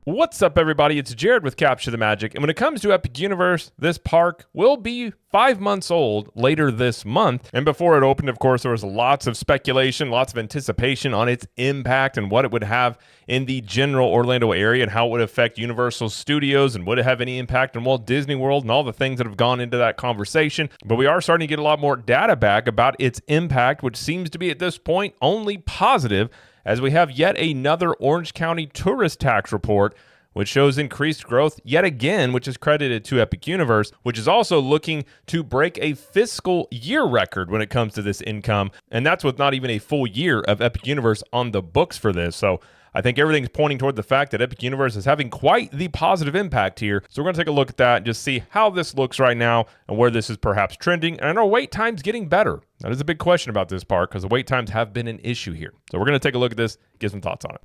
What's up, everybody? It's Jared with Capture the Magic. And when it comes to Epic Universe, this park will be 5 months old later this month. And before it opened, of course, there was lots of speculation, lots of anticipation on its impact and what it would have in the general Orlando area and how it would affect Universal Studios and would it have any impact on Walt Disney World and all the things that have gone into that conversation. But we are starting to get a lot more data back about its impact, which seems to be at this point only positive, as we have yet another Orange County tourist tax report, which shows increased growth yet again, which is credited to Epic Universe, which is also looking to break a fiscal year record when it comes to this income. And that's with not even a full year of Epic Universe on the books for this. So I think everything's pointing toward the fact that Epic Universe is having quite the positive impact here. So we're going to take a look at that and just see how this looks right now and where this is perhaps trending. And are wait times getting better? That is a big question about this park because the wait times have been an issue here. So we're going to take a look at this, give some thoughts on it.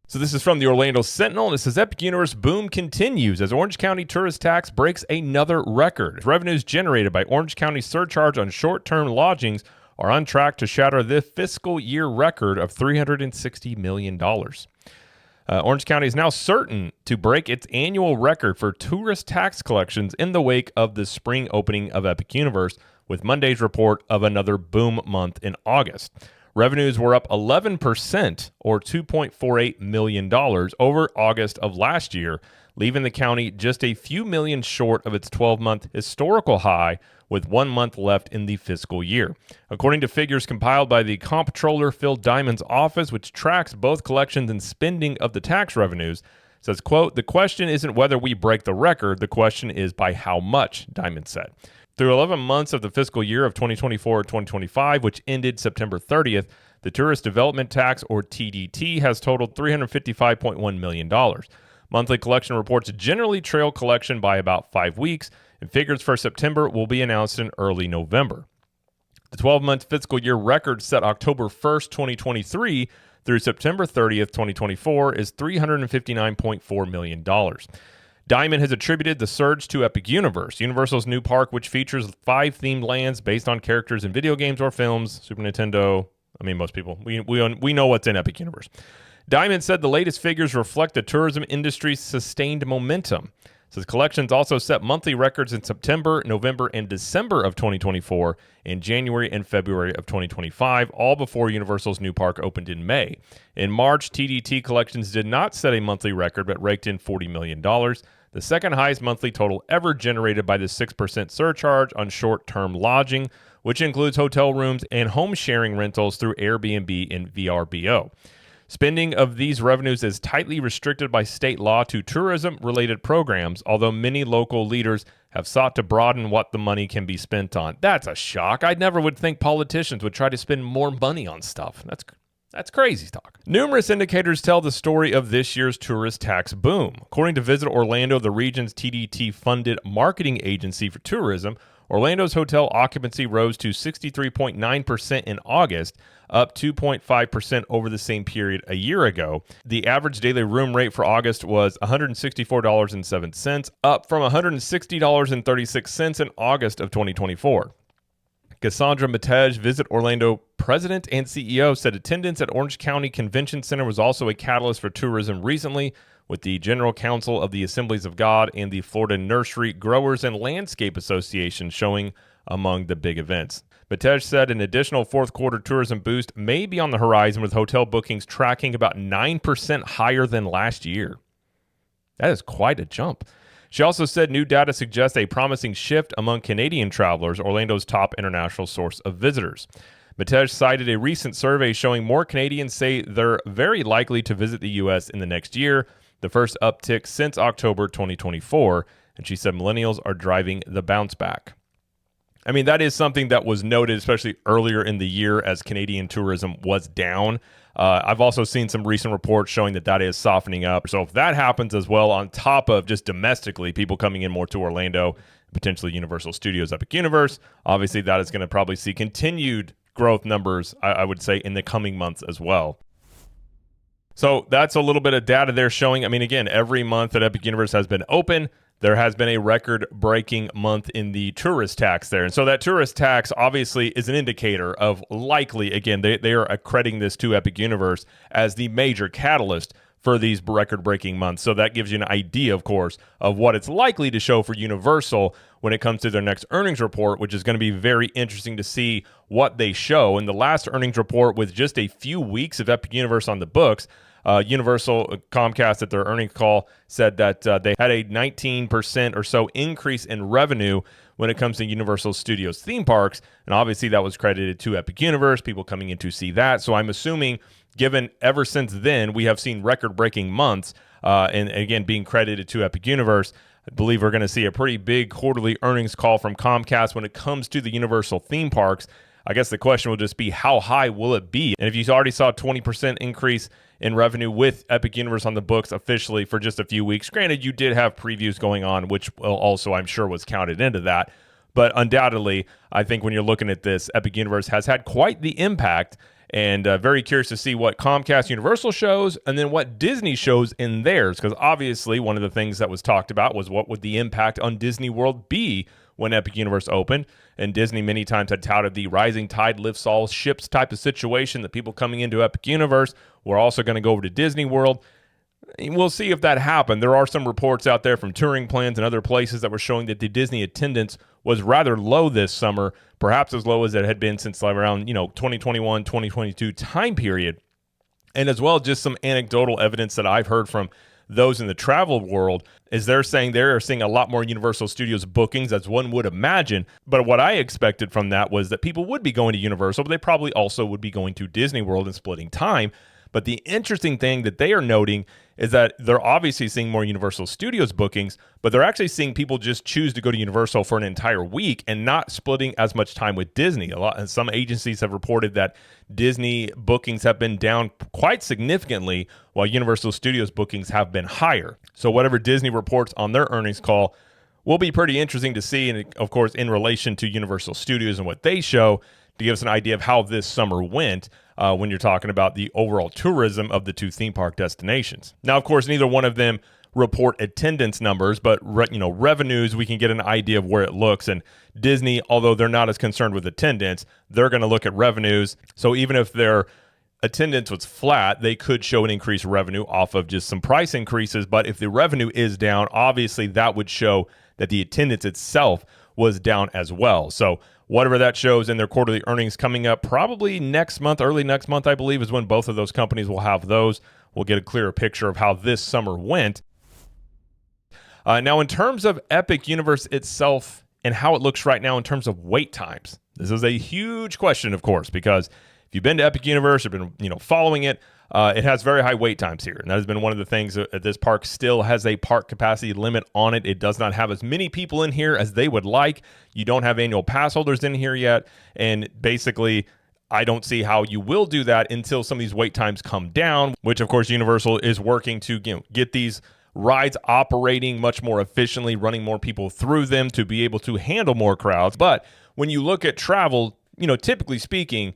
So this is from the Orlando Sentinel, and it says Epic Universe boom continues as Orange County tourist tax breaks another record. Revenues generated by Orange County surcharge on short-term lodgings are on track to shatter the fiscal year record of $360 million. Orange County is now certain to break its annual record for tourist tax collections in the wake of the spring opening of Epic Universe, with Monday's report of another boom month in August. Revenues were up 11%, or $2.48 million, over August of last year, leaving the county just a few million short of its 12-month historical high, with 1 month left in the fiscal year. According to figures compiled by the Comptroller Phil Diamond's office, which tracks both collections and spending of the tax revenues, says, quote, "The question isn't whether we break the record, the question is by how much," Diamond said. Through 11 months of the fiscal year of 2024-2025, which ended September 30th, the Tourist Development Tax, or TDT, has totaled $355.1 million. Monthly collection reports generally trail collection by about 5 weeks, and figures for September will be announced in early November. The 12-month fiscal year record set October 1st, 2023 through September 30th, 2024 is $359.4 million. Diamond has attributed the surge to Epic Universe, Universal's new park, which features 5 themed lands based on characters in video games or films. Super Nintendo, most people, we know what's in Epic Universe. Diamond said the latest figures reflect the tourism industry's sustained momentum. Says collections also set monthly records in September, November, and December of 2024, and January and February of 2025, all before Universal's new park opened in May. In March, TDT collections did not set a monthly record, but raked in $40 million, the second highest monthly total ever generated by the 6% surcharge on short-term lodging, which includes hotel rooms and home sharing rentals through Airbnb and VRBO. Spending of these revenues is tightly restricted by state law to tourism-related programs, although many local leaders have sought to broaden what the money can be spent on. That's a shock. I never would think politicians would try to spend more money on stuff. That's crazy talk. Numerous indicators tell the story of this year's tourist tax boom. According to Visit Orlando, the region's TDT-funded marketing agency for tourism, Orlando's hotel occupancy rose to 63.9% in August, up 2.5% over the same period a year ago. The average daily room rate for August was $164.07, up from $160.36 in August of 2024. Cassandra Matej, Visit Orlando president and CEO, said attendance at Orange County Convention Center was also a catalyst for tourism recently, with the General Council of the Assemblies of God and the Florida Nursery Growers and Landscape Association showing among the big events. Matej said an additional fourth quarter tourism boost may be on the horizon, with hotel bookings tracking about 9% higher than last year. That is quite a jump. She also said new data suggests a promising shift among Canadian travelers, Orlando's top international source of visitors. Matej cited a recent survey showing more Canadians say they're very likely to visit the U.S. in the next year, the first uptick since October 2024, and she said millennials are driving the bounce back. That is something that was noted, especially earlier in the year as Canadian tourism was down. I've also seen some recent reports showing that is softening up. So if that happens as well, on top of just domestically people coming in more to Orlando, potentially Universal Studios, Epic Universe, obviously that is going to probably see continued growth numbers, I would say, in the coming months as well. So that's a little bit of data there showing. Again, every month that Epic Universe has been open, there has been a record-breaking month in the tourist tax there. And so that tourist tax obviously is an indicator of likely, again, they are accrediting this to Epic Universe as the major catalyst for these record-breaking months. So that gives you an idea, of course, of what it's likely to show for Universal when it comes to their next earnings report, which is going to be very interesting to see what they show. In the last earnings report, with just a few weeks of Epic Universe on the books, Universal, Comcast at their earnings call said that they had a 19% or so increase in revenue when it comes to Universal Studios theme parks. And obviously that was credited to Epic Universe, people coming in to see that. So I'm assuming, given ever since then, we have seen record-breaking months, and again, being credited to Epic Universe, I believe we're going to see a pretty big quarterly earnings call from Comcast when it comes to the Universal theme parks. I guess the question will just be, how high will it be? And if you already saw a 20% increase in revenue with Epic Universe on the books officially for just a few weeks, granted, you did have previews going on, which also, I'm sure, was counted into that. But undoubtedly, I think when you're looking at this, Epic Universe has had quite the impact, and very curious to see what Comcast Universal shows and then what Disney shows in theirs, because obviously one of the things that was talked about was what would the impact on Disney World be when Epic Universe opened. And Disney many times had touted the rising tide lifts all ships type of situation, that people coming into Epic Universe were also going to go over to Disney World. We'll see if that happened. There are some reports out there from touring plans and other places that were showing that the Disney attendance was rather low this summer, perhaps as low as it had been since around 2021, 2022 time period. And as well, just some anecdotal evidence that I've heard from those in the travel world is they're saying they're seeing a lot more Universal Studios bookings as one would imagine. But what I expected from that was that people would be going to Universal, but they probably also would be going to Disney World and splitting time. But the interesting thing that they are noting is that they're obviously seeing more Universal Studios bookings, but they're actually seeing people just choose to go to Universal for an entire week and not splitting as much time with Disney. Some agencies have reported that Disney bookings have been down quite significantly, while Universal Studios bookings have been higher. So whatever Disney reports on their earnings call will be pretty interesting to see, and of course, in relation to Universal Studios and what they show, to give us an idea of how this summer went when you're talking about the overall tourism of the two theme park destinations. Now, of course, neither one of them report attendance numbers, but revenues, we can get an idea of where it looks. And Disney, although they're not as concerned with attendance, they're going to look at revenues. So even if their attendance was flat, they could show an increased revenue off of just some price increases. But if the revenue is down, obviously that would show that the attendance itself was down as well. So whatever that shows in their quarterly earnings coming up probably next month, early next month, I believe, is when both of those companies will have those. We'll get a clearer picture of how this summer went. Now, in terms of Epic Universe itself and how it looks right now in terms of wait times, this is a huge question, of course, because if you've been to Epic Universe or been following it, it has very high wait times here. And that has been one of the things that this park still has a park capacity limit on it. It does not have as many people in here as they would like. You don't have annual pass holders in here yet. And basically, I don't see how you will do that until some of these wait times come down, which of course Universal is working to get these rides operating much more efficiently, running more people through them to be able to handle more crowds. But when you look at travel, typically speaking,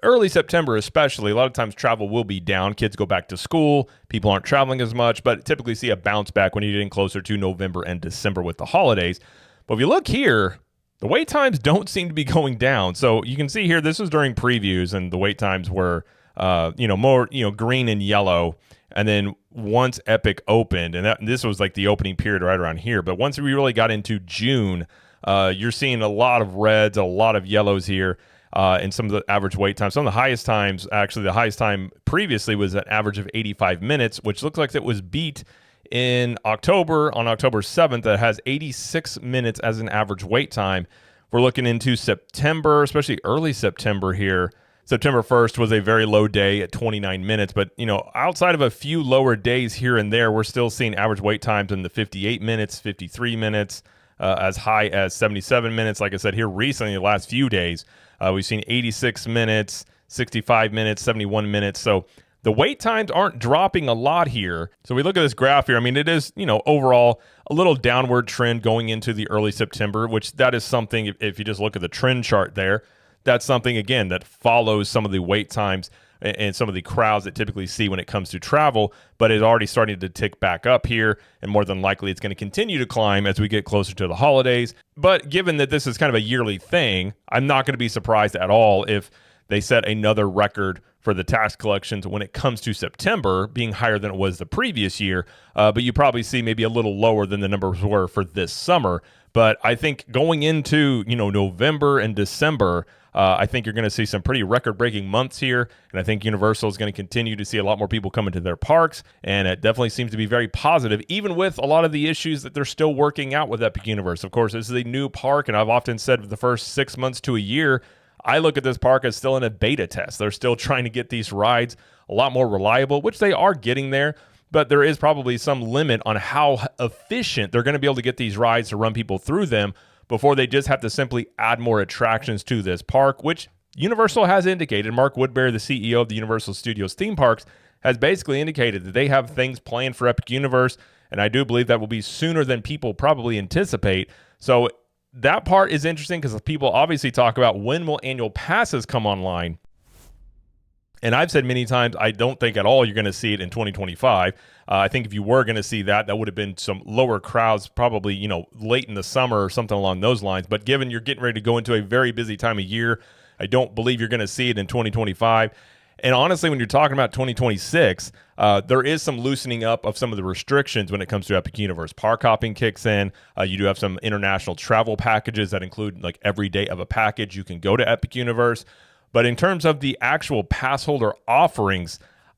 early September especially, a lot of times travel will be down. Kids go back to school. People aren't traveling as much, but typically see a bounce back when you're getting closer to November and December with the holidays. But if you look here, the wait times don't seem to be going down. So you can see here, this was during previews, and the wait times were, more, green and yellow. And then once Epic opened, and this was like the opening period right around here, but once we really got into June, you're seeing a lot of reds, a lot of yellows here. And some of the average wait times. Some of the highest times, actually the highest time previously was an average of 85 minutes, which looks like it was beat in October, on October 7th, that has 86 minutes as an average wait time. We're looking into September, especially early September here. September 1st was a very low day at 29 minutes, but outside of a few lower days here and there, we're still seeing average wait times in the 58 minutes, 53 minutes, as high as 77 minutes. Like I said, here recently, the last few days, we've seen 86 minutes, 65 minutes, 71 minutes. So the wait times aren't dropping a lot here. So we look at this graph here. I mean, it is, overall a little downward trend going into the early September, which that is something, if you just look at the trend chart there, that's something, again, that follows some of the wait times and some of the crowds that typically see when it comes to travel, but it's already starting to tick back up here, and more than likely it's going to continue to climb as we get closer to the holidays. But given that this is kind of a yearly thing, I'm not going to be surprised at all if they set another record for the tax collections when it comes to September, being higher than it was the previous year. But you probably see maybe a little lower than the numbers were for this summer. But I think going into, November and December, I think you're going to see some pretty record-breaking months here, and I think Universal is going to continue to see a lot more people come into their parks, and it definitely seems to be very positive, even with a lot of the issues that they're still working out with Epic Universe. Of course, this is a new park, and I've often said the first 6 months to a year, I look at this park as still in a beta test. They're still trying to get these rides a lot more reliable, which they are getting there, but there is probably some limit on how efficient they're going to be able to get these rides to run people through them before they just have to simply add more attractions to this park, which Universal has indicated. Mark Woodbury, the CEO of the Universal Studios theme parks, has basically indicated that they have things planned for Epic Universe, and I do believe that will be sooner than people probably anticipate. So that part is interesting because people obviously talk about when will annual passes come online. And I've said many times, I don't think at all you're going to see it in 2025. I think if you were going to see that, that would have been some lower crowds, probably, late in the summer or something along those lines. But given you're getting ready to go into a very busy time of year, I don't believe you're going to see it in 2025. And honestly, when you're talking about 2026, there is some loosening up of some of the restrictions when it comes to Epic Universe. Park hopping kicks in. You do have some international travel packages that include like every day of a package. You can go to Epic Universe. But in terms of the actual pass holder offerings,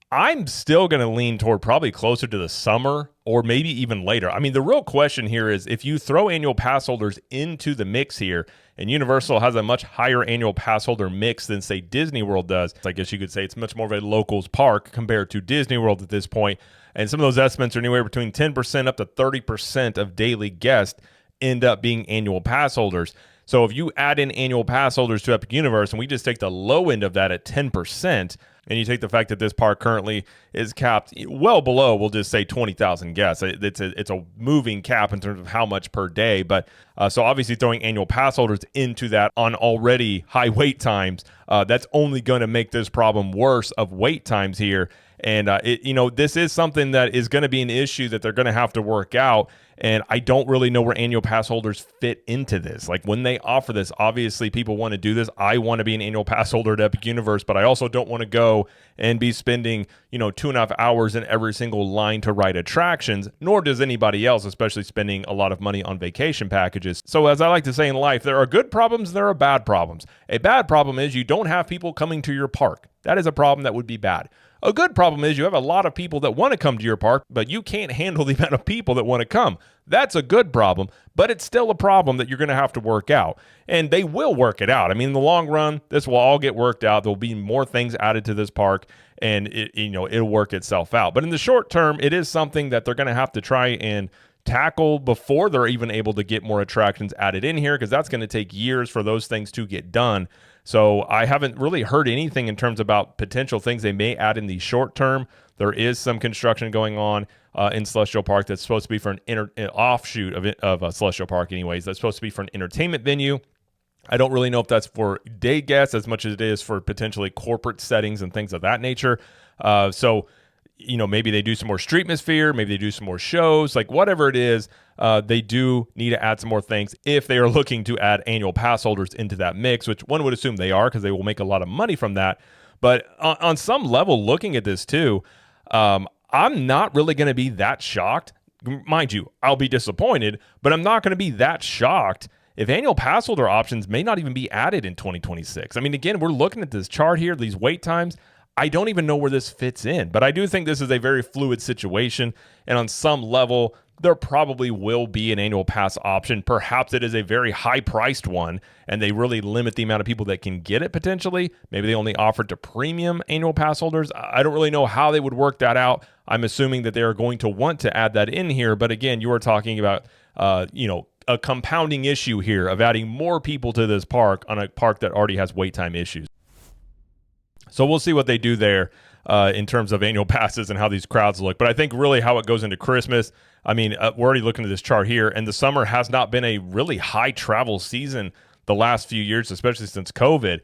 I'm still going to lean toward probably closer to the summer or maybe even later. I mean, the real question here is if you throw annual pass holders into the mix here, and Universal has a much higher annual pass holder mix than, say, Disney World does. I guess you could say it's much more of a locals park compared to Disney World at this point. And some of those estimates are anywhere between 10% up to 30% of daily guests end up being annual pass holders. So if you add in annual pass holders to Epic Universe, and we just take the low end of that at 10%, and you take the fact that this park currently is capped well below, we'll just say 20,000 guests. It's a moving cap in terms of how much per day. But so obviously throwing annual pass holders into that on already high wait times, that's only going to make this problem worse of wait times here. And this is something that is going to be an issue that they're going to have to work out. And I don't really know where annual pass holders fit into this. Like when they offer this, obviously people want to do this. I want to be an annual pass holder at Epic Universe, but I also don't want to go and be spending, 2.5 hours in every single line to ride attractions, nor does anybody else, especially spending a lot of money on vacation packages. So as I like to say in life, there are good problems, there are bad problems. A bad problem is you don't have people coming to your park. That is a problem that would be bad. A good problem is you have a lot of people that want to come to your park, but you can't handle the amount of people that want to come. That's a good problem, but it's still a problem that you're going to have to work out. And they will work it out. I mean, in the long run, this will all get worked out. There'll be more things added to this park, and it'll work itself out. But in the short term, it is something that they're going to have to try and tackle before they're even able to get more attractions added in here, because that's going to take years for those things to get done. So I haven't really heard anything in terms about potential things they may add in the short term. There is some construction going on in Celestial Park that's supposed to be for an offshoot of Celestial Park anyways. That's supposed to be for an entertainment venue. I don't really know if that's for day guests as much as it is for potentially corporate settings and things of that nature. So maybe they do some more Streetmosphere, maybe they do some more shows, like whatever it is, they do need to add some more things if they are looking to add annual pass holders into that mix, which one would assume they are because they will make a lot of money from that. But on some level, looking at this too, I'm not really going to be that shocked. Mind you, I'll be disappointed, but I'm not going to be that shocked if annual pass holder options may not even be added in 2026. I mean, again, we're looking at this chart here, these wait times. I don't even know where this fits in, but I do think this is a very fluid situation. And on some level, there probably will be an annual pass option. Perhaps it is a very high-priced one, and they really limit the amount of people that can get it potentially. Maybe they only offer it to premium annual pass holders. I don't really know how they would work that out. I'm assuming that they are going to want to add that in here. But again, you are talking about, a compounding issue here of adding more people to this park on a park that already has wait time issues. So we'll see what they do there in terms of annual passes and how these crowds look. But I think really how it goes into Christmas, I mean, we're already looking at this chart here, and the summer has not been a really high travel season the last few years, especially since COVID.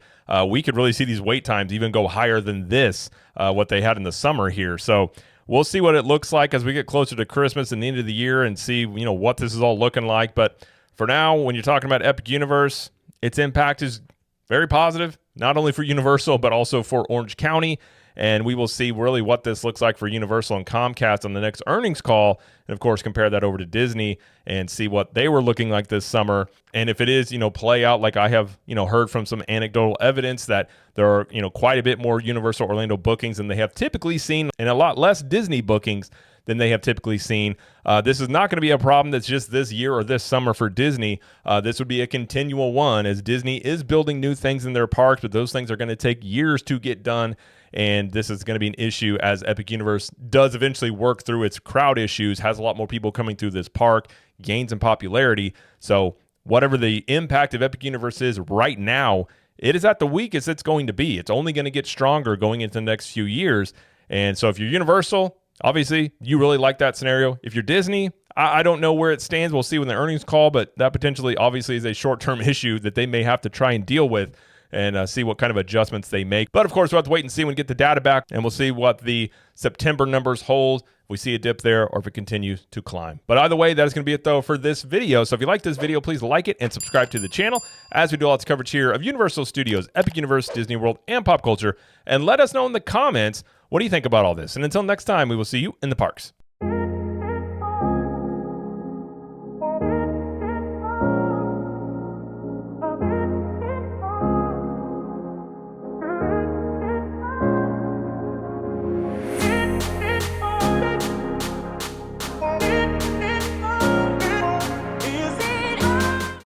We could really see these wait times even go higher than this, what they had in the summer here. So we'll see what it looks like as we get closer to Christmas and the end of the year and see, what this is all looking like. But for now, when you're talking about Epic Universe, its impact is very positive. not only for Universal, but also for Orange County. And we will see really what this looks like for Universal and Comcast on the next earnings call. And of course, compare that over to Disney and see what they were looking like this summer. And if it is, play out like I have, heard from some anecdotal evidence that there are, quite a bit more Universal Orlando bookings than they have typically seen, and a lot less Disney bookings than they have typically seen. This is not going to be a problem that's just this year or this summer for Disney. This would be a continual one, as Disney is building new things in their parks, but those things are going to take years to get done. And this is going to be an issue as Epic Universe does eventually work through its crowd issues, has a lot more people coming through this park, gains in popularity. So whatever the impact of Epic Universe is right now, it is at the weakest it's going to be. It's only going to get stronger going into the next few years. And so if you're Universal, obviously you really like that scenario. If you're Disney, I don't know where it stands. We'll see when the earnings call, but that potentially obviously is a short-term issue that they may have to try and deal with and see what kind of adjustments they make. But of course, we'll have to wait and see when we get the data back, and we'll see what the September numbers hold, if we see a dip there, or if it continues to climb. But either way, that is going to be it, though, for this video. So if you like this video, please like it and subscribe to the channel, as we do lots of coverage here of Universal Studios, Epic Universe, Disney World, and pop culture. And let us know in the comments, what do you think about all this? And until next time, we will see you in the parks.